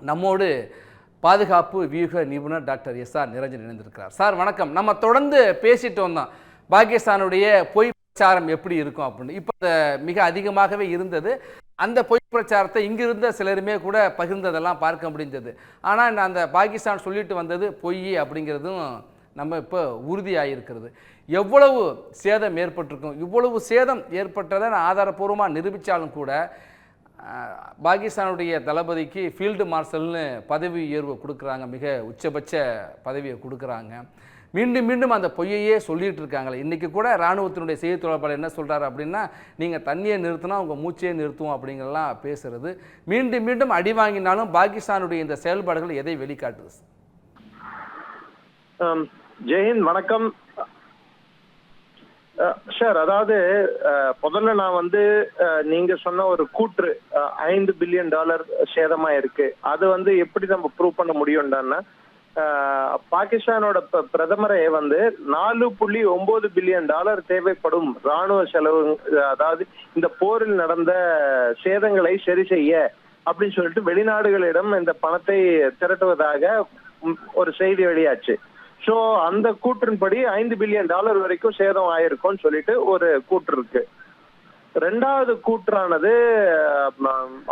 நம்மோடு பாதுகாப்பு வியூக நிபுணர் டாக்டர் எஸ்ஆர் நிரஞ்சன் இணைந்திருக்கிறார். சார் வணக்கம். நம்ம தொடர்ந்து பேசிட்டு வந்தோம் பாகிஸ்தானுடைய பொய் பிரச்சாரம் எப்படி இருக்கும் அப்படின்னு. இப்போ மிக அதிகமாகவே இருந்தது. அந்த பொய் பிரச்சாரத்தை இங்கிருந்த சிலருமே கூட பகிர்ந்ததெல்லாம் பார்க்க முடிஞ்சது. ஆனால் அந்த பாகிஸ்தான் சொல்லிட்டு வந்தது பொய் அப்படிங்கிறதும் நம்ம இப்போ உறுதியாகிருக்கிறது. எவ்வளவு சேதம் ஏற்பட்டிருக்கும், இவ்வளவு சேதம் ஏற்பட்டதை நான் ஆதாரப்பூர்வமாக நிரூபித்தாலும் கூட பாகிஸ்தானுடைய தளபதிக்கு ஃபீல்டு மார்ஷல்னு பதவி உயர்வு கொடுக்குறாங்க, மிக உச்சபட்ச பதவியை கொடுக்குறாங்க. மீண்டும் மீண்டும் அந்த பொய்யையே சொல்லிகிட்டு இருக்காங்களே. இன்றைக்கி கூட இராணுவத்தினுடைய செய்தி தொடர்பாளர் என்ன சொல்கிறாரு அப்படின்னா, நீங்கள் தண்ணியை நிறுத்தினா உங்கள் மூச்சையே நிறுத்துவோம் அப்படிங்கிறலாம் பேசுகிறது. மீண்டும் மீண்டும் அடி வாங்கினாலும் பாகிஸ்தானுடைய இந்த செயல்பாடுகள் எதை வெளிக்காட்டுது? ஜெயஹிந்த், வணக்கம் சார். அதாவது முதல்ல நான் நீங்க சொன்ன ஒரு கூற்று $5 பில்லியன் சேதமா இருக்கு, அது எப்படி நம்ம ப்ரூவ் பண்ண முடியும்டான்னா, பாகிஸ்தானோட பிரதமரே $4.9 பில்லியன் தேவைப்படும் ராணுவ செலவு, அதாவது இந்த போரில் நடந்த சேதங்களை சரி செய்ய அப்படின்னு சொல்லிட்டு வெளிநாடுகளிடம் இந்த பணத்தை திரட்டுவதாக ஒரு செய்தி வெளியாச்சு. சோ அந்த கூற்றின்படி $5 பில்லியன் வரைக்கும் சேதம் ஆயிருக்கும்னு சொல்லிட்டு ஒரு கூற்று இருக்கு. ரெண்டாவது கூற்றானது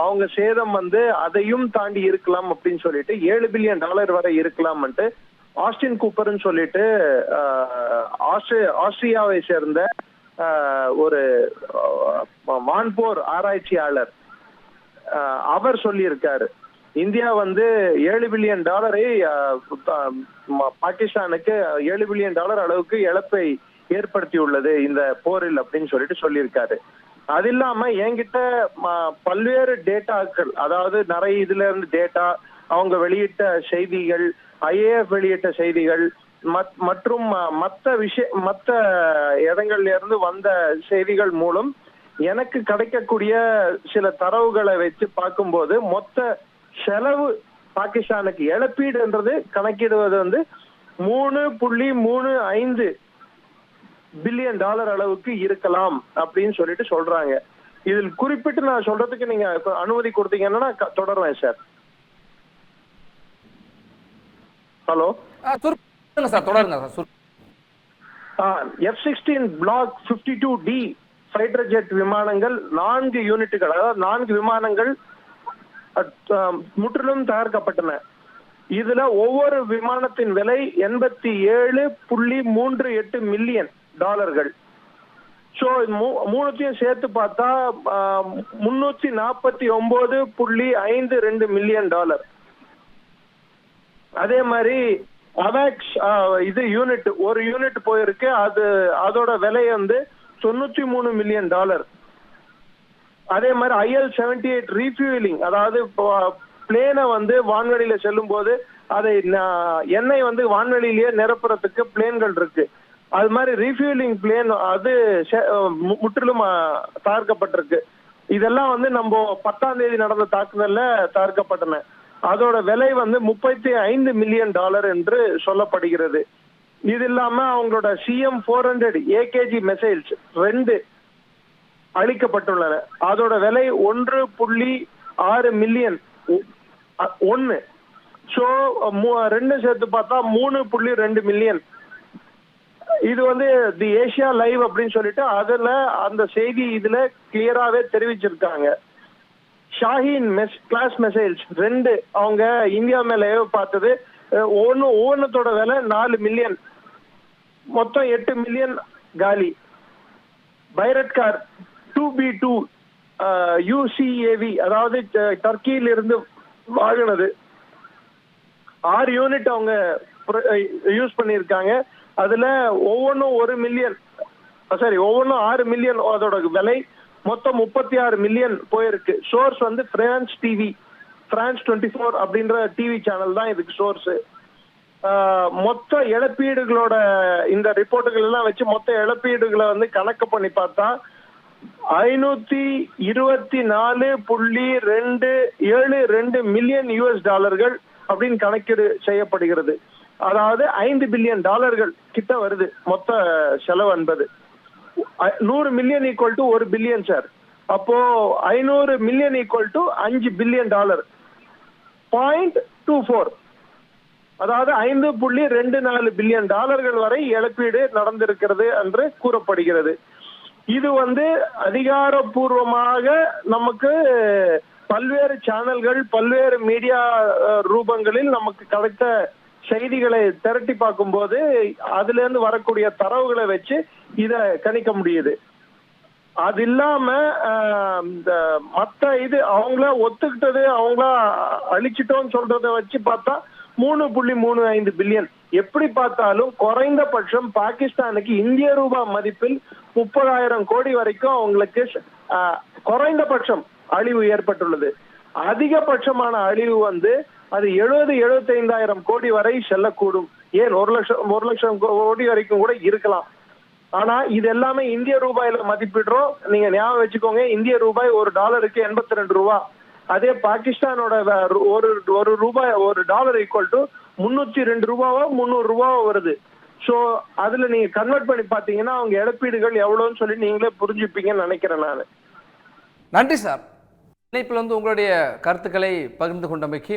அவங்க சேதம் அதையும் தாண்டி இருக்கலாம் அப்படின்னு சொல்லிட்டு $7 பில்லியன் வரை இருக்கலாம்ட்டு ஆஸ்டின் கூப்பர்னு சொல்லிட்டு ஆஸ்திரியாவை சேர்ந்த ஒரு வான்போர் ஆராய்ச்சியாளர் அவர் சொல்லியிருக்காரு. இந்தியா $7 பில்லியன் பாகிஸ்தானுக்கு $7 பில்லியன் அளவுக்கு இழப்பை ஏற்படுத்தி உள்ளது இந்த போரில் அப்படின்னு சொல்லிட்டு சொல்லியிருக்காரு. அது இல்லாம என்கிட்ட பல்வேறு டேட்டாக்கள், அதாவது நிறைய இதுல இருந்து டேட்டா, அவங்க வெளியிட்ட செய்திகள், IAF வெளியிட்ட செய்திகள் மற்றும் மற்ற இடங்கள்ல இருந்து வந்த செய்திகள் மூலம் எனக்கு கிடைக்கக்கூடிய சில தரவுகளை வச்சு பார்க்கும்போது மொத்த செலவு பாகிஸ்தானுக்கு இழப்பீடுன்றது கணக்கிடுவது $3.35 பில்லியன் அளவுக்கு இருக்கலாம் அப்படின்னு சொல்லிட்டு சொல்றாங்க. இதில் குறிப்பிட்டு நான் சொல்றதுக்கு நீங்க அனுமதி கொடுத்தீங்கன்னா தொடர்றேன் சார். ஹலோ சார், தொடருங்க. F-16 Block 52D fighter jet விமானங்கள் 4 யூனிட்டுகள், அதாவது 4 விமானங்கள் முற்றிலும் தயாரிக்கப்பட்டன. இதுல ஒவ்வொரு விமானத்தின் விலை $87.38 மில்லியன். சோ மூணுத்தையும் சேர்த்து பார்த்தா $349.52 மில்லியன். அதே மாதிரி அவாக்ஸ் இது யூனிட், ஒரு யூனிட் போயிருக்கு, அதோட விலை $93 மில்லியன். அதே மாதிரி IL-78 ரீஃபியூலிங், அதாவது பிளேனை வான்வெளியில செல்லும் போது அதை எண்ணெய் வான்வெளியிலேயே நிரப்புறதுக்கு பிளேன்கள் இருக்கு. அது மாதிரி ரீஃபியூலிங் பிளேன் அது முற்றிலும் தயாரிக்கப்பட்டிருக்கு. இதெல்லாம் நம்ம 10ஆம் தேதி நடந்த தாக்குதல்ல தயாரிக்கப்பட்டன. அதோட விலை $35 மில்லியன் என்று சொல்லப்படுகிறது. இது இல்லாம அவங்களோட CM-400 AKG மிசைல்ஸ் 2 அளிக்கப்பட்டுள்ளன. அதோட விலை $1.6 மில்லியன். சோ 2 சேர்த்து பார்த்தா $3.2 மில்லியன். இது தி ஏசியா லைவ் அப்படின்னு சொல்லிட்டு அதுல அந்த செய்தி இதுல கிளியராவே தெரிவிச்சிருக்காங்க. ஷாஹீன் கிளாஸ் மிசைல்ஸ் 2 அவங்க இந்தியா மேல பார்த்தது, ஒவ்வொன்னத்தோட விலை $4 மில்லியன், மொத்தம் $8 மில்லியன் காலி. பைரட்கார் 2B2 UCAV, அதாவது டர்க்கியில இருந்து வாங்கினது 6 யூனிட் அவங்க யூஸ் பண்ணியிருக்காங்க. அதுல ஒவ்வொன்றும் $6 மில்லியன் அதோட விலை, மொத்தம் $36 மில்லியன் போயிருக்கு. சோர்ஸ் பிரான்ஸ் டிவி, பிரான்ஸ் 24 அப்படின்ற டிவி சேனல் தான் இதுக்கு சோர்ஸ். மொத்த இழப்பீடுகளோட இந்த ரிப்போர்ட்டுகள் எல்லாம் வச்சு மொத்த இழப்பீடுகளை கணக்கு பண்ணி பார்த்தா $524.272 மில்லியன் அப்படின்னு கணக்கீடு செய்யப்படுகிறது. அதாவது $5 பில்லியன் கிட்ட வருது மொத்த செலவு என்பது. 100 million equal to 1 billion sir. அப்போ 500 மில்லியன் ஈக்குவல் டு $5 பில்லியன். 0.24, அதாவது 5.24 பில்லியன் டாலர்கள் வரை இழப்பீடு நடந்திருக்கிறது என்று கூறப்படுகிறது. இது அதிகாரப்பூர்வமாக நமக்கு பல்வேறு சேனல்கள், பல்வேறு மீடியா ரூபங்களில் நமக்கு கிடைத்த செய்திகளை திரட்டி பார்க்கும்போது அதுல இருந்து வரக்கூடிய தரவுகளை வச்சு இத கணிக்க முடியுது. அது இல்லாம இந்த மத்த இது அவங்கள ஒத்துக்கிட்டது, அவங்கள அழிச்சிட்டோம்னு சொல்றத வச்சு பார்த்தா 3.35 பில்லியன். எப்படி பார்த்தாலும் குறைந்தபட்சம் பாகிஸ்தானுக்கு இந்திய ரூபாய் மதிப்பில் 30,000 கோடி வரைக்கும் அவங்களுக்கு குறைந்தபட்சம் அழிவு ஏற்பட்டுள்ளது. அதிகபட்சமான அழிவு அது 70-75,000 கோடி வரை செல்லக்கூடும். ஏன் 1 லட்சம் கோடி வரைக்கும் கூட இருக்கலாம். ஆனா இது எல்லாமே இந்திய ரூபாயில மதிப்பிடுறோம். நீங்க ஞாபகம் வச்சுக்கோங்க, இந்திய ரூபாய் ஒரு டாலருக்கு 82 ரூபா. அதே பாகிஸ்தானோட ஒரு ரூபாய், ஒரு டாலர் ஈக்குவல் டு 302 ரூபாவோ 300 ரூபாவோ வருது. சோ அதுல நீங்க கன்வெர்ட் பண்ணி பாத்தீங்கன்னா அவங்க இழப்பீடுகள் எவ்வளவுன்னு சொல்லி நீங்களே புரிஞ்சுப்பீங்கன்னு நினைக்கிறேன் நான். நன்றி சார். இணைப்பில் உங்களுடைய கருத்துக்களை பகிர்ந்து கொண்டமைக்கு